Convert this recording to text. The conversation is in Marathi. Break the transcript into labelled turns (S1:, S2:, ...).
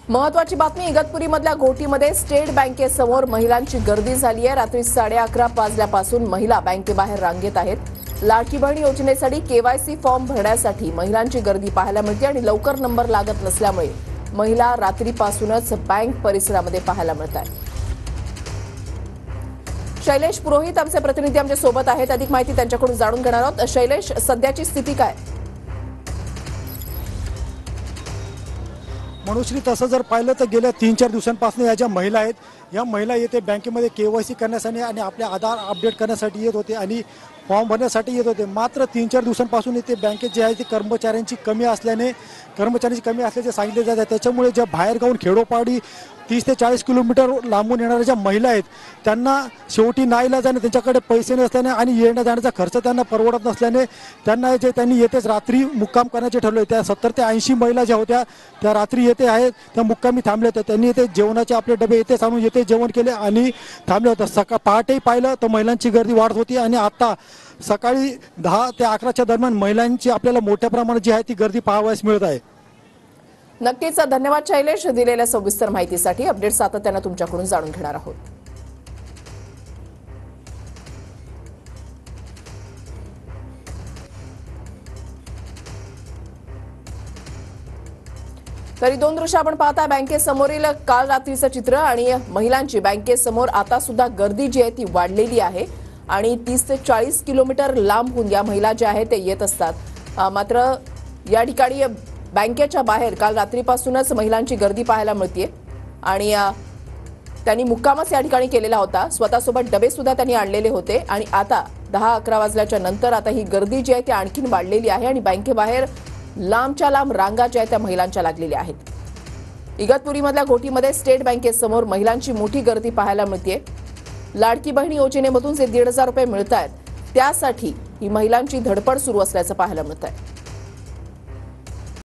S1: महत्वाची बातमी इगतपुरीमधल्या घोटीमध्ये स्टेट बँकेसमोर महिलांची गर्दी झाली आहे। रात्री 11:30 वाजल्यापासून महिला बँकेबाहेर रांगेत आहेत। लाडकी बहीण योजनेसाठी केवायसी फॉर्म भरण्यासाठी महिलांची गर्दी पाहायला मिळते आणि लवकर नंबर लागत नसल्यामुळे महिला रात्रीपासूनच बँक परिसरामध्ये पाहायला मिळतात। शैलेश पुरोहित आमचे प्रतिनिधी आमच्या सोबत आहेत। अधिक माहिती त्यांच्याकडून जाणून घेणार आहोत। शैलेश, सध्याची स्थिती काय?
S2: मनुश्री, तसं जर पाहिलं तर गेल्या 3-4 दिवसांपासून या ज्या महिला आहेत या महिला येथे बँकेमध्ये केवायसी करण्यासाठी आणि आपले आधार अपडेट करण्यासाठी येत होते आणि फॉर्म भरण्यासाठी येत होते। मात्र 3-4 दिवसांपासून इथे बँकेत जे आहे ते कर्मचाऱ्यांची कमी असल्याचे सांगितले जाते। त्याच्यामुळे ज्या बाहेरगावून खेडोपाडी 30 ते 40 किलोमीटर लांबून येणाऱ्या ज्या महिला आहेत त्यांना शेवटी नाईलाजाने त्यांच्याकडे पैसे नसल्याने आणि येण्या जाण्याचा खर्च त्यांना परवडत नसल्याने त्यांनी येथेच रात्री मुक्काम करण्याचे ठरवले। त्या 70 ते 80 महिला ज्या होत्या त्या रात्री येथे आहेत त्या मुक्कामी थांबल्या होत्या। त्यांनी येथे जेवणाचे आपले डबे येथे आणून येथे जेवण केले आणि थांबले होते। पहाटेही पाहिलं तर महिलांची गर्दी वाढत होती आणि आता सकाळी 10 ते 11च्या दरम्यान महिलांची आपल्याला मोठ्या प्रमाणात जी आहे ती गर्दी पाहावयास मिळत आहे।
S1: नक्कीच धन्यवाद शैलेश, दिलेल्या सविस्तर माहितीसाठी। अपडेट सातत्याने तुमच्याकडून जाणून घेणार आहोत। तरी दोन दृश्य आपण पाहता बँकेसमोरील काल रात्रीचं चित्र आणि महिलांची बँकेसमोर आता सुद्धा गर्दी जी आहे ती वाढलेली आहे आणि 30 ते 40 किलोमीटर लांबून या महिला ज्या आहेत ते येत असतात। मात्र या ठिकाणी बँकेच्या बाहेर काल रात्रीपासूनच महिलांची गर्दी पाहायला मिळते आणि त्यांनी मुक्कामच या ठिकाणी केलेला होता। स्वतःसोबत डबे सुद्धा त्यांनी आणलेले होते आणि आता 10-11 वाजल्याच्या नंतर आता ही गर्दी जी आहे ती आणखीन वाढलेली आहे आणि बँकेबाहेर लांबच्या लांब रांगा ज्या आहेत त्या महिलांच्या लागलेल्या आहेत। इगतपुरीमधल्या घोटीमध्ये स्टेट बँकेसमोर महिलांची मोठी गर्दी पाहायला मिळते। लाडकी बहीण योजनेमधून जे 1,500 रुपये मिळत आहेत त्यासाठी ही महिलांची धडपड सुरू असल्याचं पाहायला मिळत आहे।